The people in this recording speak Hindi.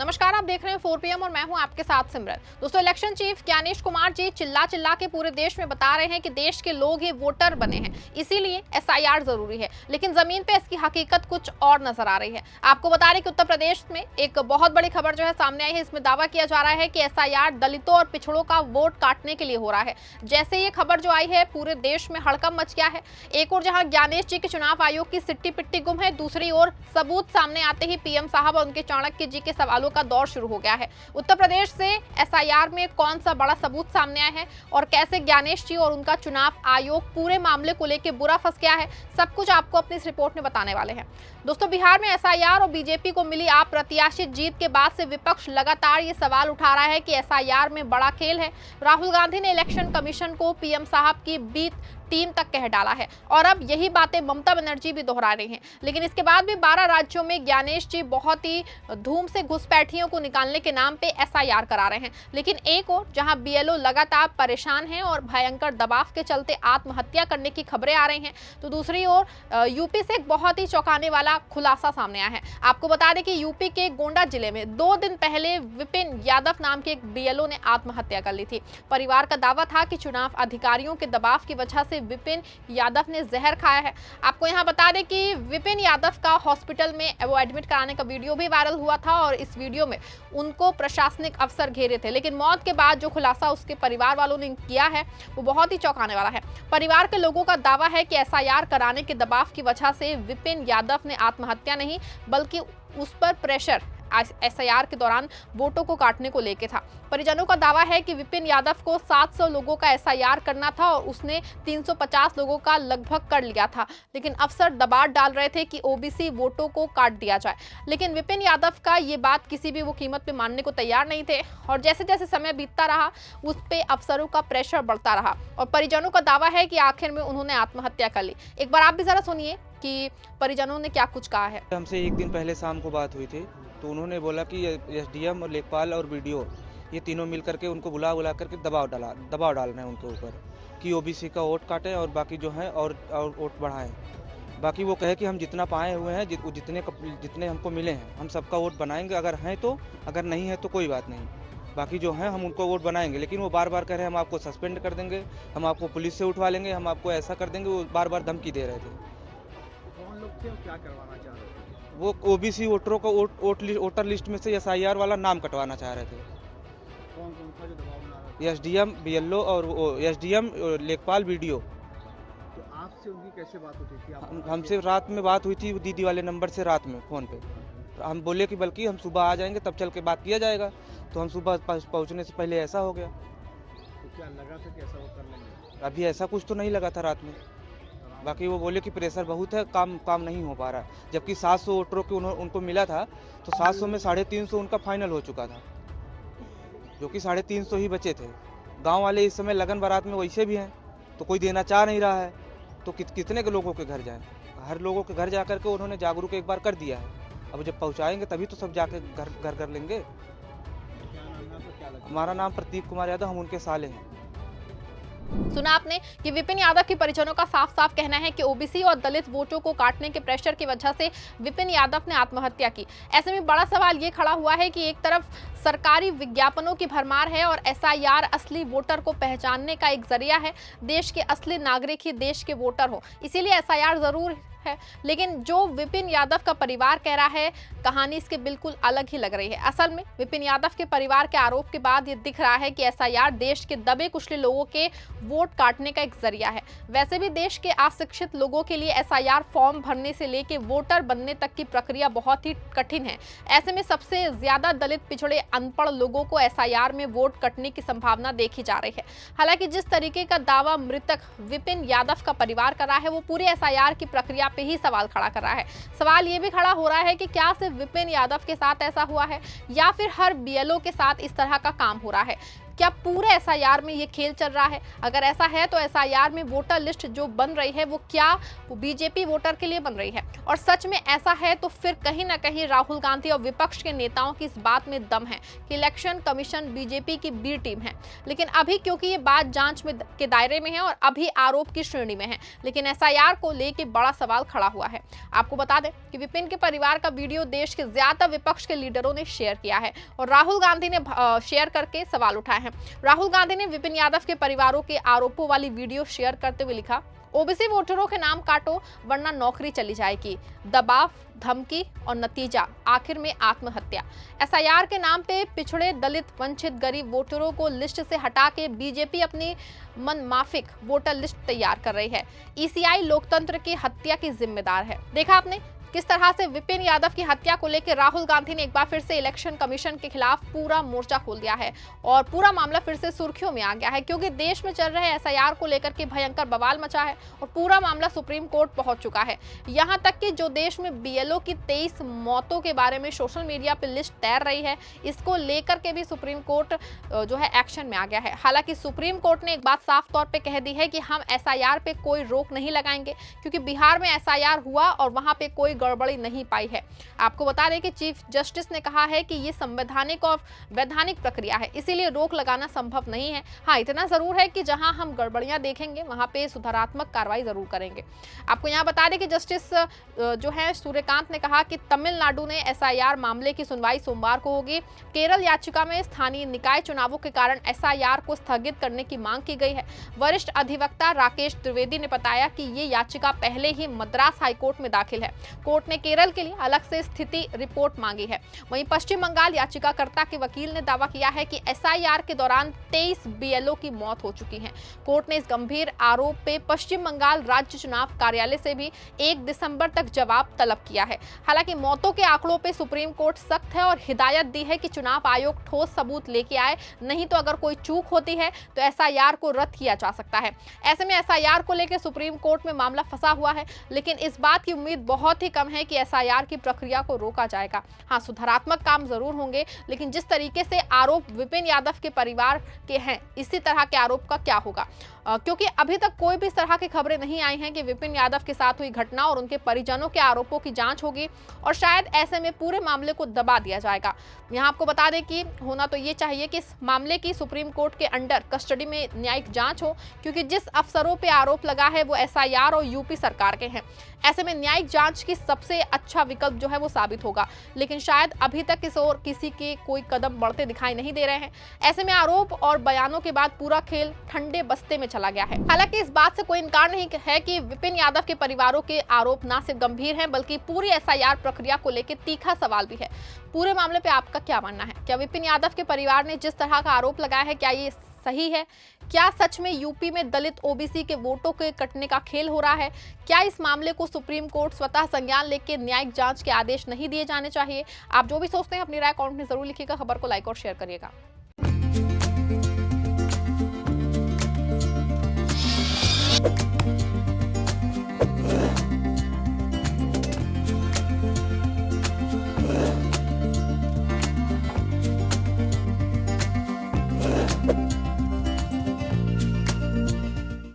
नमस्कार, आप देख रहे हैं 4 PM और मैं हूं आपके साथ सिमरन। दोस्तों, इलेक्शन चीफ ज्ञानेश कुमार जी चिल्ला चिल्ला के पूरे देश में बता रहे हैं कि देश के लोग ही वोटर बने हैं, इसीलिए एसआईआर जरूरी है। लेकिन जमीन पे इसकी हकीकत कुछ और नजर आ रही है। आपको बता रहे कि उत्तर प्रदेश में एक बहुत बड़ी खबर जो है सामने आई है। इसमें दावा किया जा रहा है कि एसआईआर दलितों और पिछड़ों का वोट काटने के लिए हो रहा है। जैसे ये खबर जो आई है, पूरे देश में हड़कंप मच गया है। एक और जहां ज्ञानेश जी के चुनाव आयोग की सिट्टी पिट्टी गुम है, दूसरी ओर सबूत सामने आते ही पीएम साहब और उनके चाणक्य जी के सवालों का दौर शुरू हो गया है। उत्तर प्रदेश से एसआईआर में कौन सा बड़ा सबूत सामने आया है और कैसे ज्ञानेश जी और उनका चुनाव आयोग पूरे मामले को लेकर बुरा फंस गया है, सब कुछ आपको अपनी इस रिपोर्ट में बताने वाले हैं। दोस्तों, बिहार में एसआईआर और बीजेपी को मिली अप्रत्याशित जीत के बाद से विपक्ष लगातार ये सवाल उठा रहा है कि एसआईआर में बड़ा खेल है। राहुल गांधी ने इलेक्शन कमीशन को पीएम साहब की बीत टीम तक कह डाला है और अब यही बातें ममता बनर्जी भी दोहरा रही हैं। लेकिन इसके बाद भी 12 राज्यों में ज्ञानेश जी बहुत ही धूम से घुसपैठियों को निकालने के नाम पे एसआईआर करा रहे हैं। लेकिन एक और जहां बीएलओ लगातार परेशान हैं और भयंकर दबाव के चलते आत्महत्या करने की खबरें आ रही हैं, तो दूसरी ओर यूपी से एक बहुत ही चौंकाने वाला खुलासा सामने आया है। आपको बता दें कि यूपी के गोंडा जिले में 2 दिन पहले विपिन यादव नाम के एक बीएलओ ने आत्महत्या कर ली थी। परिवार का दावा था कि चुनाव अधिकारियों के दबाव की वजह से विपिन यादव ने जहर खाया है। आपको यहां बता दें कि विपिन यादव का हॉस्पिटल में वो एडमिट कराने का वीडियो भी वायरल हुआ था और इस वीडियो में उनको प्रशासनिक अफसर घेरे थे। लेकिन मौत के बाद जो खुलासा उसके परिवार वालों ने किया है वो बहुत ही चौंकाने वाला है। परिवार के लोगों का दावा है कि एसआईआर कराने के दबाव की वजह से विपिन यादव ने आत्महत्या नहीं बल्कि उस पर प्रेशर एसआईआर के दौरान वोटों को काटने को लेकर था। परिजनों का दावा है कि विपिन यादव को 700 लोगों का एसआईआर करना था और उसने 350 लोगों का लगभग कर लिया था। लेकिन अफसर दबाव डाल रहे थे कि ओबीसी वोटों को काट दिया जाए। लेकिन विपिन यादव का ये बात किसी भी वो कीमत पे मानने को तैयार नहीं थे और जैसे जैसे समय बीतता रहा उस पे अफसरों का प्रेशर बढ़ता रहा और परिजनों का दावा है कि आखिर में उन्होंने आत्महत्या कर ली। एक बार आप भी जरा सुनिए कि परिजनों ने क्या कुछ कहा है। हमसे एक दिन पहले शाम को बात हुई थी, तो उन्होंने बोला कि एसडीएम और लेखपाल और वीडियो ये तीनों मिल करके उनको बुला करके दबाव डालना है उनके ऊपर कि ओबीसी का वोट काटें और बाकी जो है और वोट बढ़ाएं। बाकी वो कहे कि हम जितना पाए हुए हैं जितने हमको मिले हैं हम सबका वोट बनाएंगे, अगर हैं तो, अगर नहीं है तो कोई बात नहीं, बाकी जो है हम उनको वोट बनाएंगे। लेकिन वो बार बार कह रहे हैं हम आपको सस्पेंड कर देंगे, हम आपको पुलिस से उठवा लेंगे, हम आपको ऐसा कर देंगे। वो बार बार धमकी दे रहे थे। कौन लोग थे और क्या करवाना चाह रहे थे? वो ओबीसी वोटरों को वोटर लिस्ट में से एसआईआर वाला नाम कटवाना चाह रहे थे। कौन कौन था जो दबाव बना रहा था? एसडीएम बीएलओ और एसडीएम लेखपाल वीडियो। तो आपसे उनकी कैसे बात होती थी? हमसे रात में बात हुई थी दीदी वाले नंबर से, रात में फ़ोन पे। हम बोले कि बल्कि हम सुबह आ जाएंगे तब चल के बात किया जाएगा। तो हम सुबह पहुंचने से पहले ऐसा हो गया। तो क्या लगा था कि ऐसा वो कर लेंगे? अभी ऐसा कुछ तो नहीं लगा था रात में। बाकी वो बोले कि प्रेशर बहुत है, काम नहीं हो पा रहा। जबकि 700 वोटरों के उनको मिला था, तो 700 में 350 उनका फाइनल हो चुका था, जो कि 350 ही बचे थे। गांव वाले इस समय लगन बारात में वैसे भी हैं, तो कोई देना चाह नहीं रहा है, तो कितने के लोगों के घर जाएं? हर लोगों के घर जा करके उन्होंने जागरूक एक बार कर दिया है। अब जब पहुंचाएंगे तभी तो सब जाके घर कर लेंगे। क्या नाम है आपका? क्या लगा? हमारा नाम प्रतीक कुमार यादव, हम उनके साले हैं। सुना आपने कि विपिन यादव के परिजनों का साफ साफ कहना है कि ओबीसी और दलित वोटों को काटने के प्रेशर की वजह से विपिन यादव ने आत्महत्या की। ऐसे में बड़ा सवाल ये खड़ा हुआ है कि एक तरफ सरकारी विज्ञापनों की भरमार है और एसआईआर असली वोटर को पहचानने का एक जरिया है। देश के असली नागरिक ही देश के वोटर हो, इसीलिए एसआईआर जरूर है। लेकिन जो विपिन यादव का परिवार कह रहा है, कहानी इसके बिल्कुल अलग ही लग रही है। असल में विपिन यादव के परिवार के आरोप के बाद ये दिख रहा है कि एसआईआर देश के दबे कुचले लोगों के वोट काटने का एक जरिया है। वैसे भी देश के अशिक्षित लोगों के लिए एसआईआर फॉर्म भरने से लेके वोटर बनने तक की प्रक्रिया बहुत ही कठिन है। ऐसे में सबसे ज्यादा दलित, पिछड़े, अनपढ़ लोगों को एसआईआर में वोट कटने की संभावना देखी जा रही है। हालांकि जिस तरीके का दावा मृतक विपिन यादव का परिवार कर रहा है, वो पूरी एसआईआर की प्रक्रिया पे ही सवाल खड़ा कर रहा है। सवाल ये भी खड़ा हो रहा है कि क्या सिर्फ विपिन यादव के साथ ऐसा हुआ है या फिर हर बीएलओ के साथ इस तरह का काम हो रहा है। क्या पूरे एसआईआर में ये खेल चल रहा है? अगर ऐसा है तो एसआईआर में वोटर लिस्ट जो बन रही है वो क्या बीजेपी वोटर के लिए बन रही है? और सच में ऐसा है तो फिर कहीं ना कहीं राहुल गांधी और विपक्ष के नेताओं की इस बात में दम है कि इलेक्शन कमीशन बीजेपी की बी टीम है। लेकिन अभी क्योंकि ये बात जांच में के दायरे में है और अभी आरोप की श्रेणी में है, लेकिन एसआईआर को लेकर बड़ा सवाल खड़ा हुआ है। आपको बता दें कि विपिन के परिवार का वीडियो देश के ज्यादा विपक्ष के लीडरों ने शेयर किया है और राहुल गांधी ने शेयर करके सवाल उठाए हैं। राहुल गांधी ने विपिन यादव के परिवारों के आरोपों वाली वीडियो शेयर करते हुए लिखा, ओबीसी वोटरों के नाम काटो वरना नौकरी चली जाएगी, दबाव, धमकी और नतीजा आखिर में आत्महत्या। एसआईआर के नाम पे पिछड़े, दलित, वंचित, गरीब वोटरों को लिस्ट से हटा के बीजेपी अपनी मनमाफिक वोटर लिस्ट तैयार कर रही है। ईसीआई लोकतंत्र की हत्या की जिम्मेदार है। देखा आपने किस तरह से विपिन यादव की हत्या को लेकर राहुल गांधी ने एक बार फिर से इलेक्शन कमीशन के खिलाफ पूरा मोर्चा खोल दिया है और पूरा मामला फिर से सुर्खियों में आ गया है, क्योंकि देश में चल रहे एसआईआर को लेकर के भयंकर बवाल मचा है और पूरा मामला सुप्रीम कोर्ट पहुंच चुका है। यहां तक कि जो देश में बीएलओ की 23 मौतों के बारे में सोशल मीडिया पर लिस्ट तैर रही है, इसको लेकर के भी सुप्रीम कोर्ट जो है एक्शन में आ गया है। हालांकि सुप्रीम कोर्ट ने एक बात साफ तौर पर कह दी है कि हम एसआईआर पे कोई रोक नहीं लगाएंगे, क्योंकि बिहार में एसआईआर हुआ और वहां पे कोई गड़बड़ी नहीं पाई है। आपको बता दें कि चीफ जस्टिस ने कहा है कि ये संवैधानिक और वैधानिक प्रक्रिया है, इसीलिए रोक लगाना संभव नहीं है। हाँ, इतना जरूर है कि जहां हम गड़बड़ियां देखेंगे वहां पे सुधारात्मक कार्रवाई जरूर करेंगे। आपको यहां बता दें कि जस्टिस जो है सूर्यकांत ने कहा कि तमिलनाडु ने एसआईआर मामले की सुनवाई सोमवार को होगी। केरल याचिका में स्थानीय निकाय चुनावों के कारण एसआईआर को स्थगित करने की मांग की गई है। वरिष्ठ अधिवक्ता राकेश त्रिवेदी ने बताया कि ये याचिका पहले ही मद्रास हाईकोर्ट में दाखिल है। कोर्ट ने केरल के लिए अलग से स्थिति रिपोर्ट मांगी है। वहीं पश्चिम बंगाल याचिकाकर्ता के वकील ने दावा किया है कि एसआईआर के दौरान 23 बीएलओ की मौत हो चुकी है। कोर्ट ने इस गंभीर आरोप पे पश्चिम बंगाल राज्य चुनाव कार्यालय से भी 1 दिसंबर तक जवाब तलब किया है। हालांकि मौतों के आंकड़ों पे सुप्रीम कोर्ट सख्त है और हिदायत दी है कि चुनाव आयोग ठोस सबूत लेके आए, नहीं तो अगर कोई चूक होती है तो एसआईआर को रद्द किया जा सकता है। ऐसे में एसआईआर को लेकर सुप्रीम कोर्ट में मामला फंसा हुआ है, लेकिन इस बात की उम्मीद बहुत ही कम है कि एसआईआर की प्रक्रिया को रोका जाएगा। हाँ, सुधारात्मक काम जरूर होंगे, लेकिन जिस तरीके से आरोप विपिन यादव के परिवार के हैं, इसी तरह के आरोप का क्या होगा? क्योंकि अभी तक कोई भी इस तरह की खबरें नहीं आई हैं कि विपिन यादव के साथ हुई घटना और उनके परिजनों के आरोपों की जांच होगी और शायद ऐसे में पूरे मामले को दबा दिया जाएगा। यहाँ आपको बता दें कि होना तो ये चाहिए कि इस मामले की सुप्रीम कोर्ट के अंडर कस्टडी में न्यायिक जांच हो, क्योंकि जिस अफसरों पे आरोप लगा है वो एसआईआर और यूपी सरकार के हैं। ऐसे में न्यायिक जांच की सबसे अच्छा विकल्प जो है वो साबित होगा, लेकिन शायद अभी तक इस ओर किसी के कोई कदम बढ़ते दिखाई नहीं दे रहे हैं। ऐसे में आरोप और बयानों के बाद पूरा खेल ठंडे बस्ते में चला गया है। हालांकि इस बात से कोई इनकार नहीं है कि विपिन यादव के परिवारों के आरोप ना सिर्फ गंभीर हैं, बल्कि पूरी एसआईआर प्रक्रिया को लेकर तीखा सवाल भी है। पूरे मामले पे आपका क्या मानना है? क्या विपिन यादव के परिवार ने जिस तरह का आरोप लगाया है, क्या ये सही है? क्या सच में यूपी में दलित ओबीसी के वोटों के कटने का खेल हो रहा है? क्या इस मामले को सुप्रीम कोर्ट स्वतः संज्ञान लेकर न्यायिक जांच के आदेश नहीं दिए जाने चाहिए? आप जो भी सोचते हैं अपनी राय कमेंट में जरूर लिखिएगा। खबर को लाइक और शेयर करिएगा।